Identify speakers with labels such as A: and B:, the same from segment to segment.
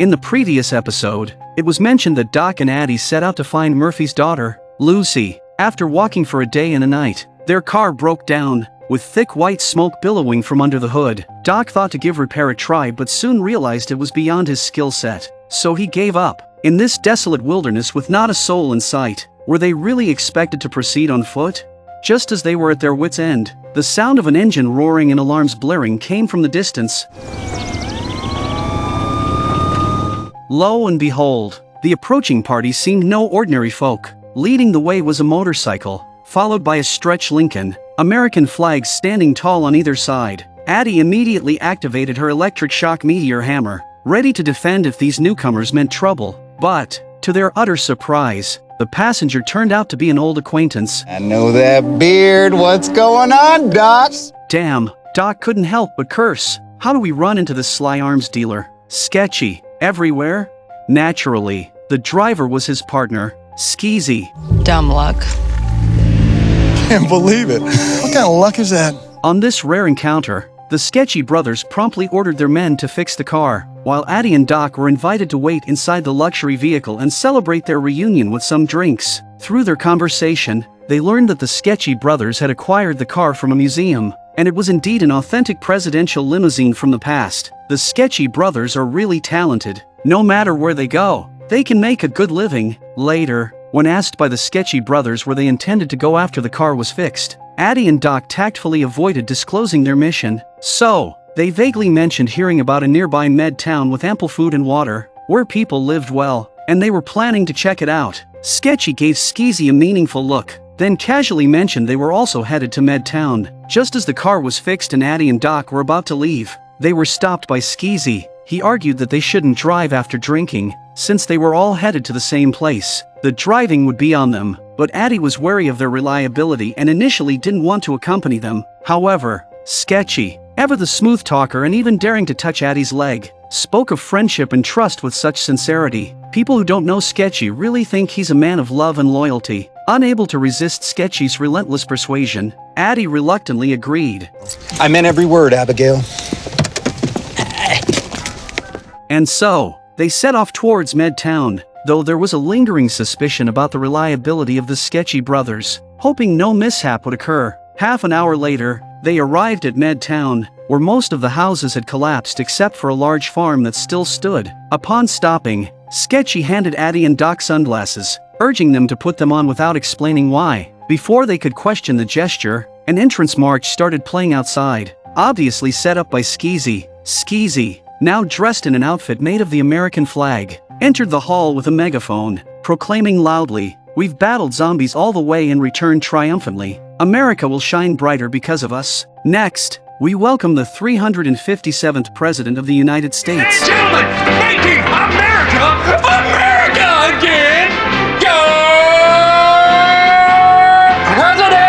A: In the previous episode, it was mentioned that Doc and Addie set out to find Murphy's daughter, Lucy. After walking for a day and a night, their car broke down, with thick white smoke billowing from under the hood. Doc thought to give repair a try but soon realized it was beyond his skill set, so he gave up. In this desolate wilderness with not a soul in sight, were they really expected to proceed on foot? Just as they were at their wits' end, the sound of an engine roaring and alarms blaring came from the distance. Lo and behold, the approaching party seemed no ordinary folk. Leading the way was a motorcycle, followed by a stretch Lincoln, American flags standing tall on either side. Addie immediately activated her electric shock meteor hammer, ready to defend if these newcomers meant trouble. But, to their utter surprise, the passenger turned out to be an old acquaintance.
B: I know that beard. What's going on, Doc?
A: Damn, Doc couldn't help but curse. How do we run into this sly arms dealer? Sketchy. Everywhere? Naturally, the driver was his partner, Skeezy.
C: Dumb luck.
D: Can't believe it. What kind of luck is that?
A: On this rare encounter, the Sketchy brothers promptly ordered their men to fix the car, while Addie and Doc were invited to wait inside the luxury vehicle and celebrate their reunion with some drinks. Through their conversation, they learned that the Sketchy brothers had acquired the car from a museum, and it was indeed an authentic presidential limousine from the past. The Sketchy brothers are really talented. No matter where they go, they can make a good living. Later, when asked by the Sketchy brothers where they intended to go after the car was fixed, Addie and Doc tactfully avoided disclosing their mission. So, they vaguely mentioned hearing about a nearby med town with ample food and water, where people lived well, and they were planning to check it out. Sketchy gave Skeezy a meaningful look, then casually mentioned they were also headed to med town. Just as the car was fixed and Addie and Doc were about to leave, they were stopped by Skeezy. He argued that they shouldn't drive after drinking, since they were all headed to the same place. The driving would be on them, but Addie was wary of their reliability and initially didn't want to accompany them. However, Sketchy, ever the smooth talker and even daring to touch Addie's leg, spoke of friendship and trust with such sincerity. People who don't know Sketchy really think he's a man of love and loyalty. Unable to resist Sketchy's relentless persuasion, Addie reluctantly agreed.
D: I meant every word, Abigail.
A: And so, they set off towards Medtown, though there was a lingering suspicion about the reliability of the Sketchy brothers. Hoping no mishap would occur, half an hour later, they arrived at Medtown, where most of the houses had collapsed except for a large farm that still stood. Upon stopping, Sketchy handed Addie and Doc sunglasses, urging them to put them on without explaining why. Before they could question the gesture, an entrance march started playing outside, obviously set up by Skeezy. Skeezy, now dressed in an outfit made of the American flag, entered the hall with a megaphone, proclaiming loudly, "We've battled zombies all the way and returned triumphantly. America will shine brighter because of us." Next, we welcome the 357th President of the United States.
E: Ladies and gentlemen, making America, America again! Go! President!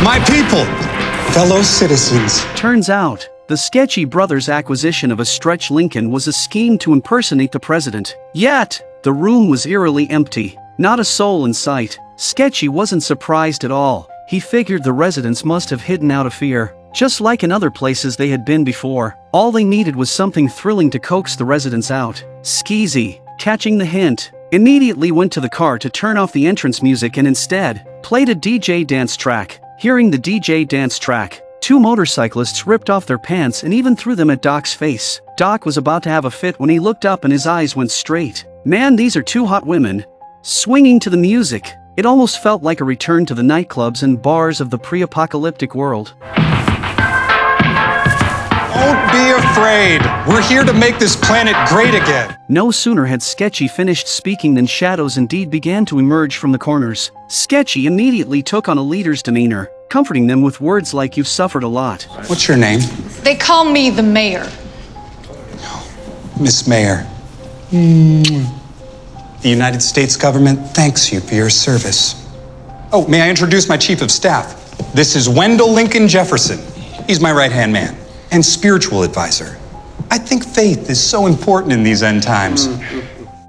D: My people, fellow citizens.
A: Turns out, the Sketchy brothers' acquisition of a stretch Lincoln was a scheme to impersonate the president. Yet, the room was eerily empty, not a soul in sight. Sketchy wasn't surprised at all. He figured the residents must have hidden out of fear. Just like in other places they had been before, all they needed was something thrilling to coax the residents out. Skeezy, catching the hint, immediately went to the car to turn off the entrance music and instead played a DJ dance track. Hearing the DJ dance track, two motorcyclists ripped off their pants and even threw them at Doc's face. Doc was about to have a fit when he looked up and his eyes went straight. Man, these are two hot women. Swinging to the music, it almost felt like a return to the nightclubs and bars of the pre-apocalyptic world.
D: Don't be afraid. We're here to make this planet great again.
A: No sooner had Sketchy finished speaking than shadows indeed began to emerge from the corners. Sketchy immediately took on a leader's demeanor, comforting them with words like "You've suffered a lot."
D: What's your name?
C: They call me the mayor.
D: Miss Mayor. The United States government thanks you for your service. Oh, may I introduce my chief of staff? This is Wendell Lincoln Jefferson. He's my right-hand man and spiritual advisor. I think faith is so important in these end times.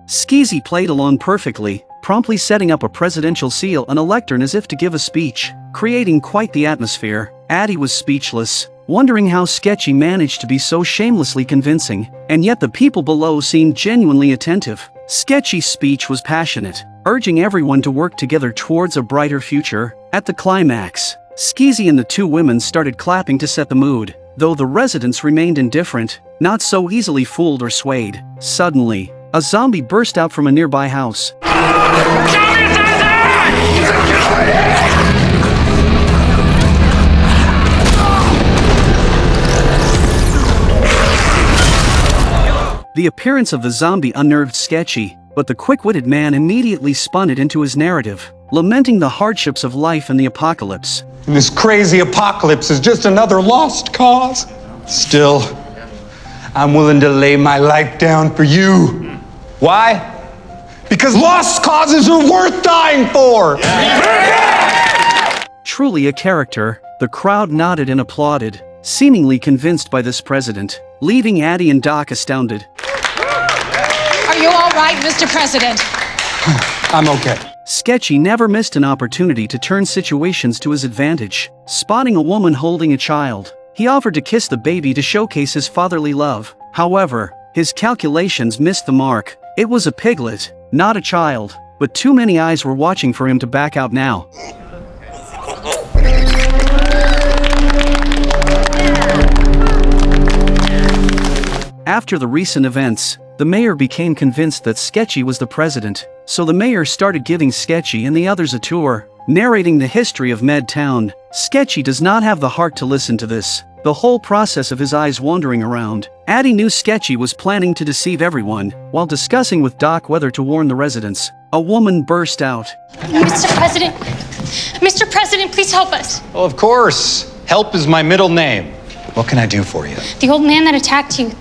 A: Skeezy played along perfectly, promptly setting up a presidential seal and a lectern as if to give a speech, creating quite the atmosphere. Addie was speechless. wondering how Sketchy managed to be so shamelessly convincing, and yet the people below seemed genuinely attentive. Sketchy's speech was passionate, urging everyone to work together towards a brighter future. At the climax, Skeezy and the two women started clapping to set the mood, though the residents remained indifferent, not so easily fooled or swayed. Suddenly, a zombie burst out from a nearby house. The appearance of the zombie unnerved Sketchy, but the quick-witted man immediately spun it into his narrative, lamenting the hardships of life and the apocalypse.
D: And this crazy apocalypse is just another lost cause. Still, I'm willing to lay my life down for you. Why? Because lost causes are worth dying for!
A: Truly a character, the crowd nodded and applauded, seemingly convinced by this president, leaving Addie and Doc astounded.
C: Are you all right, Mr. President?
D: I'm okay.
A: Sketchy never missed an opportunity to turn situations to his advantage. Spotting a woman holding a child, he offered to kiss the baby to showcase his fatherly love. However, his calculations missed the mark. It was a piglet, not a child, but too many eyes were watching for him to back out now. After the recent events, the mayor became convinced that Sketchy was the president, so the mayor started giving Sketchy and the others a tour, narrating the history of Medtown. Sketchy does not have the heart to listen to this, the whole process of his eyes wandering around. Addie knew Sketchy was planning to deceive everyone. While discussing with Doc whether to warn the residents, a woman burst out.
F: Mr. President, please help us.
D: Well, of course. Help is my middle name. What can I do for you?
F: The old man that attacked you,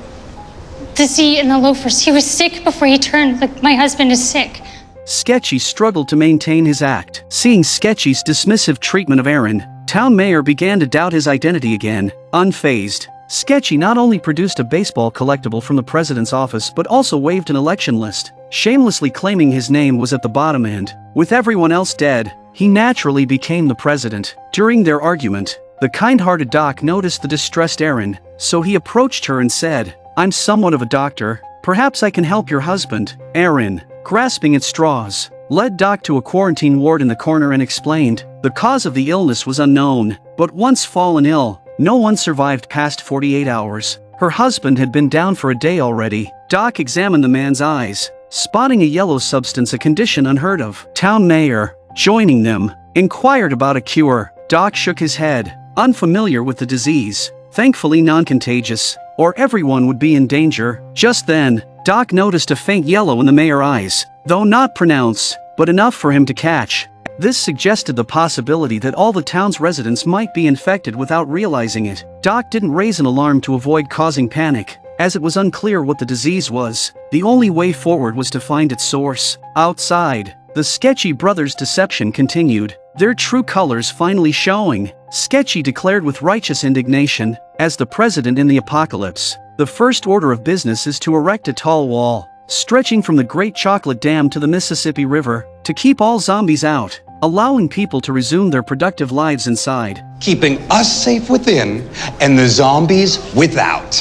F: the Z and the loafers, he was sick before he turned, like my husband is sick.
A: Sketchy struggled to maintain his act. Seeing Sketchy's dismissive treatment of Aaron, town mayor began to doubt his identity again. Unfazed, Sketchy not only produced a baseball collectible from the president's office but also waved an election list, shamelessly claiming his name was at the bottom end. With everyone else dead, he naturally became the president. During their argument, the kind-hearted Doc noticed the distressed Aaron, so he approached her and said, "I'm somewhat of a doctor. Perhaps I can help your husband." Aaron, grasping at straws, led Doc to a quarantine ward in the corner and explained, the cause of the illness was unknown, but once fallen ill, no one survived past 48 hours. Her husband had been down for a day already. Doc examined the man's eyes, spotting a yellow substance, a condition unheard of. Town mayor, joining them, inquired about a cure. Doc shook his head, unfamiliar with the disease, thankfully non-contagious, or everyone would be in danger. Just then, Doc noticed a faint yellow in the mayor's eyes, though not pronounced, but enough for him to catch. This suggested the possibility that all the town's residents might be infected without realizing it. Doc didn't raise an alarm to avoid causing panic, as it was unclear what the disease was. The only way forward was to find its source. Outside, the Sketchy brothers' deception continued, their true colors finally showing. Sketchy declared with righteous indignation, as the president in the apocalypse, the first order of business is to erect a tall wall, stretching from the Great Chocolate Dam to the Mississippi River, to keep all zombies out, allowing people to resume their productive lives inside.
D: Keeping us safe within and the zombies without.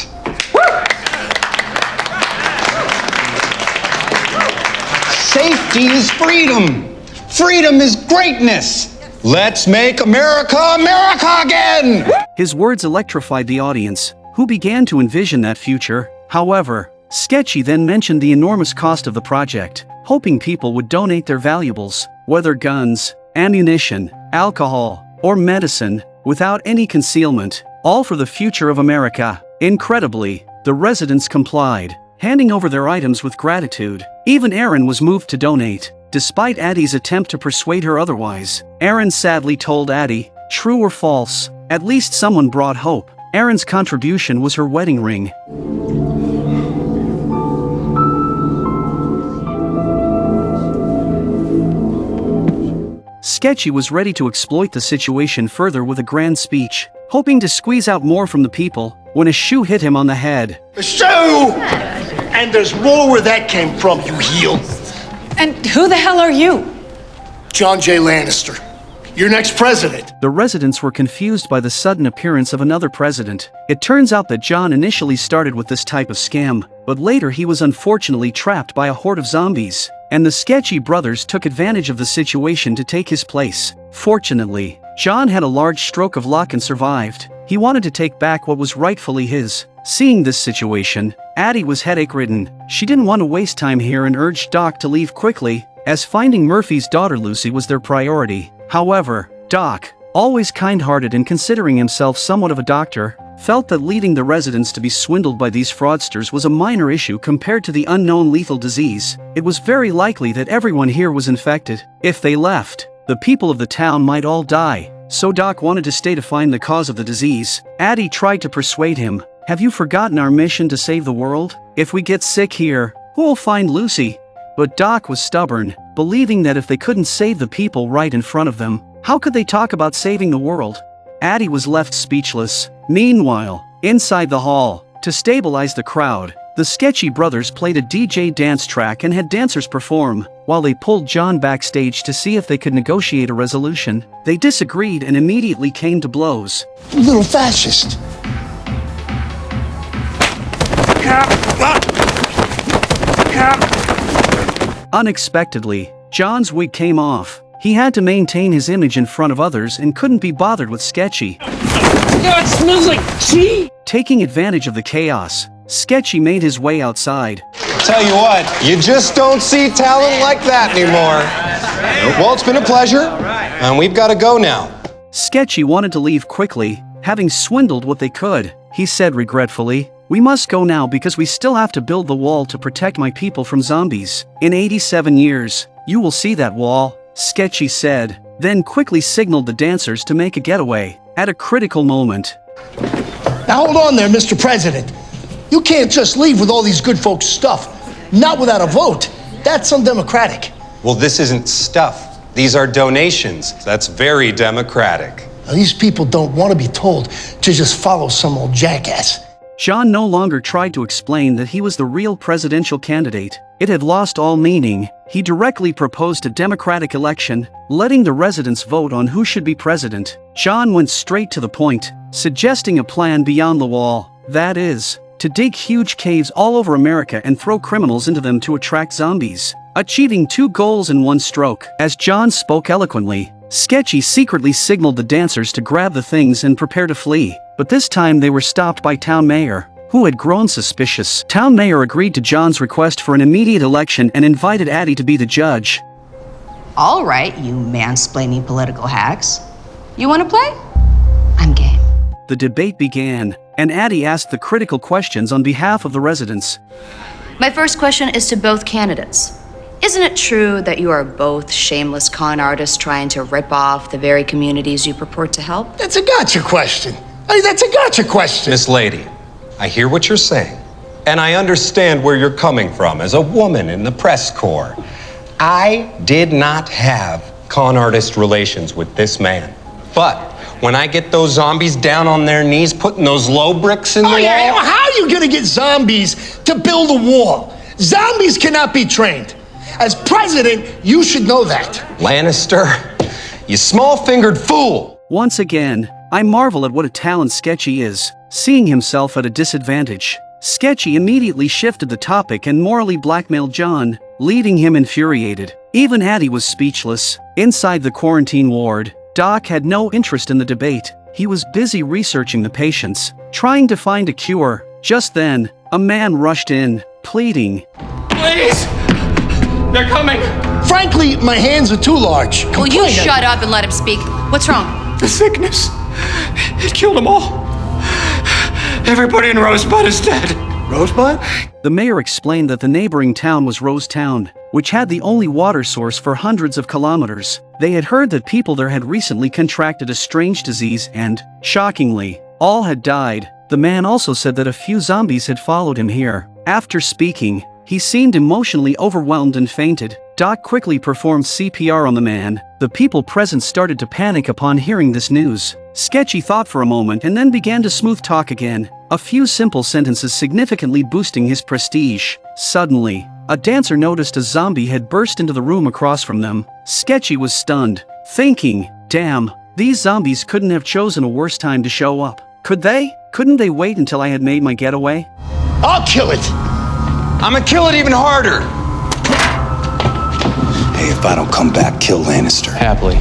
D: Safety is freedom. Freedom is greatness. Let's make America America again!
A: His words electrified the audience, who began to envision that future. However, Sketchy then mentioned the enormous cost of the project, hoping people would donate their valuables, whether guns, ammunition, alcohol, or medicine, without any concealment, all for the future of America. Incredibly, the residents complied, handing over their items with gratitude. Even Aaron was moved to donate, despite Addie's attempt to persuade her otherwise. Aaron sadly told Addie, true or false, at least someone brought hope. Aaron's contribution was her wedding ring. Sketchy was ready to exploit the situation further with a grand speech, hoping to squeeze out more from the people, when a shoe hit him on the head.
G: A shoe! And there's more where that came from, you heel.
C: And who the hell are you?
G: John J. Lannister. Your next president.
A: The residents were confused by the sudden appearance of another president. It turns out that John initially started with this type of scam, but later he was unfortunately trapped by a horde of zombies, and the sketchy brothers took advantage of the situation to take his place. Fortunately, John had a large stroke of luck and survived. He wanted to take back what was rightfully his. Seeing this situation, Addie was headache-ridden. She didn't want to waste time here and urged Doc to leave quickly, as finding Murphy's daughter Lucy was their priority. However, Doc, always kind-hearted and considering himself somewhat of a doctor, felt that leading the residents to be swindled by these fraudsters was a minor issue compared to the unknown lethal disease. It was very likely that everyone here was infected. If they left, the people of the town might all die. So Doc wanted to stay to find the cause of the disease. Addie tried to persuade him. Have you forgotten our mission to save the world? If we get sick here, who'll find Lucy? But Doc was stubborn, believing that if they couldn't save the people right in front of them, how could they talk about saving the world? Addie was left speechless. Meanwhile, inside the hall, to stabilize the crowd, the sketchy brothers played a DJ dance track and had dancers perform, while they pulled John backstage to see if they could negotiate a resolution. They disagreed and immediately came to blows.
G: You little fascist.
A: Unexpectedly, John's wig came off. He had to maintain his image in front of others and couldn't be bothered with Sketchy.
E: God, it smells like tea!
A: Taking advantage of the chaos, Sketchy made his way outside.
B: Tell you what, you just don't see talent like that anymore. Well, it's been a pleasure, and we've got to go now.
A: Sketchy wanted to leave quickly, having swindled what they could. He said regretfully, "We must go now because we still have to build the wall to protect my people from zombies. In 87 years, you will see that wall," Sketchy said, then quickly signaled the dancers to make a getaway. At a critical moment.
G: Now hold on there, Mr. President. You can't just leave with all these good folks' stuff. Not without a vote. That's undemocratic.
B: Well, this isn't stuff. These are donations. That's very democratic.
G: Now, these people don't want to be told to just follow some old jackass.
A: John no longer tried to explain that he was the real presidential candidate. It had lost all meaning. He directly proposed a democratic election, letting the residents vote on who should be president. John went straight to the point, suggesting a plan beyond the wall. That is, to dig huge caves all over America and throw criminals into them to attract zombies, achieving 2 goals in one stroke. As John spoke eloquently, Sketchy secretly signaled the dancers to grab the things and prepare to flee. But this time they were stopped by Town Mayor, who had grown suspicious. Town Mayor agreed to John's request for an immediate election and invited Addie to be the judge.
H: All right, you mansplaining political hacks. You want to play? I'm game.
A: The debate began, and Addie asked the critical questions on behalf of the residents.
H: My first question is to both candidates. Isn't it true that you are both shameless con artists trying to rip off the very communities you purport to help?
G: That's a gotcha question. Hey, that's a gotcha question.
B: Miss Lady, I hear what you're saying, and I understand where you're coming from as a woman in the press corps. I did not have con artist relations with this man. But when I get those zombies down on their knees putting those low bricks in the wall...
G: How are you gonna get zombies to build a wall? Zombies cannot be trained. As president, you should know that.
B: Lannister, you small-fingered fool!
A: Once again, I marvel at what a talent Sketchy is, seeing himself at a disadvantage. Sketchy immediately shifted the topic and morally blackmailed John, leaving him infuriated. Even Addie was speechless. Inside the quarantine ward, Doc had no interest in the debate. He was busy researching the patients, trying to find a cure. Just then, a man rushed in, pleading.
E: Please! They're coming!
G: Frankly, my hands are too large.
H: Will you shut up and let him speak? What's wrong?
E: The sickness. It killed them all. Everybody in Rosebud is dead.
G: Rosebud?
A: The mayor explained that the neighboring town was Rosetown, which had the only water source for hundreds of kilometers. They had heard that people there had recently contracted a strange disease and, shockingly, all had died. The man also said that a few zombies had followed him here. After speaking, he seemed emotionally overwhelmed and fainted. Doc quickly performed CPR on the man. The people present started to panic upon hearing this news. Sketchy thought for a moment and then began to smooth talk again, a few simple sentences significantly boosting his prestige. Suddenly, a dancer noticed a zombie had burst into the room across from them. Sketchy was stunned, thinking, Damn, these zombies couldn't have chosen a worse time to show up. Could they? Couldn't they wait until I had made my getaway?
G: I'll kill it.
B: I'm gonna kill it even harder.
D: Hey, if I don't come back, kill Lannister.
E: Happily.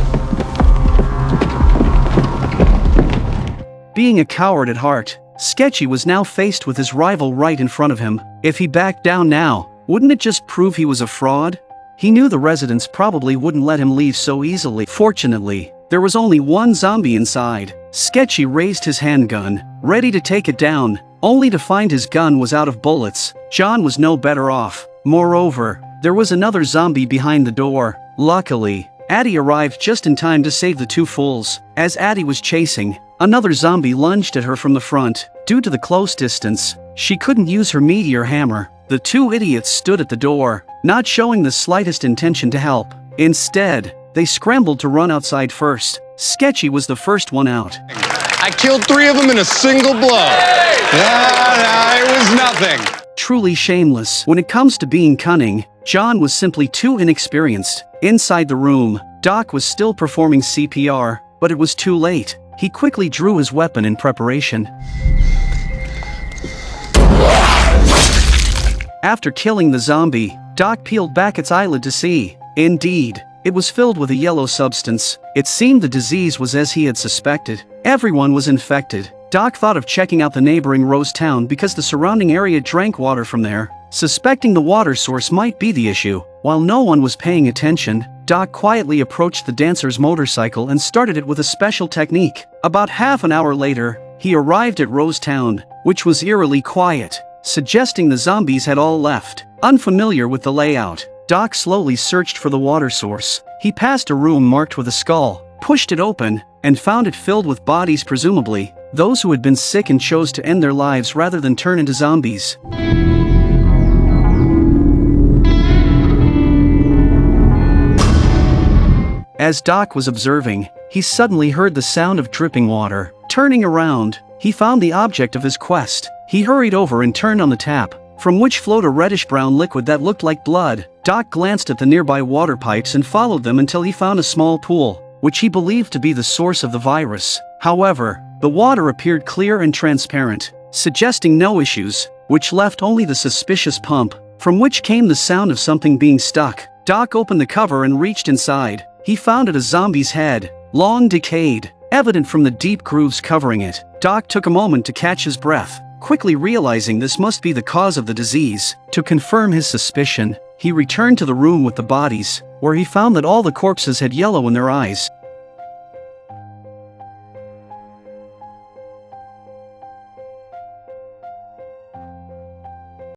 A: Being a coward at heart, Sketchy was now faced with his rival right in front of him. If he backed down now, wouldn't it just prove he was a fraud? He knew the residents probably wouldn't let him leave so easily. Fortunately, there was only one zombie inside. Sketchy raised his handgun, ready to take it down, only to find his gun was out of bullets. John was no better off. Moreover, there was another zombie behind the door. Luckily, Addie arrived just in time to save the two fools. As Addie was chasing, another zombie lunged at her from the front. Due to the close distance, she couldn't use her meteor hammer. The two idiots stood at the door, not showing the slightest intention to help. Instead, they scrambled to run outside first. Sketchy was the first one out.
B: I killed 3 of them in a single blow. It was nothing.
A: Truly shameless. When it comes to being cunning, John was simply too inexperienced. Inside the room, Doc was still performing CPR, but it was too late. He quickly drew his weapon in preparation. After killing the zombie, Doc peeled back its eyelid to see. Indeed, it was filled with a yellow substance. It seemed the disease was as he had suspected. Everyone was infected. Doc thought of checking out the neighboring Rose Town because the surrounding area drank water from there. Suspecting the water source might be the issue, while no one was paying attention, Doc quietly approached the dancer's motorcycle and started it with a special technique. About half an hour later, he arrived at Rose Town, which was eerily quiet, suggesting the zombies had all left. Unfamiliar with the layout, Doc slowly searched for the water source. He passed a room marked with a skull, pushed it open, and found it filled with bodies, presumably those who had been sick and chose to end their lives rather than turn into zombies. As Doc was observing, he suddenly heard the sound of dripping water. Turning around, he found the object of his quest. He hurried over and turned on the tap, from which flowed a reddish-brown liquid that looked like blood. Doc glanced at the nearby water pipes and followed them until he found a small pool, which he believed to be the source of the virus. However, the water appeared clear and transparent, suggesting no issues, which left only the suspicious pump, from which came the sound of something being stuck. Doc opened the cover and reached inside. He found it a zombie's head, long decayed, evident from the deep grooves covering it. Doc took a moment to catch his breath, quickly realizing this must be the cause of the disease. To confirm his suspicion, he returned to the room with the bodies, where he found that all the corpses had yellow in their eyes.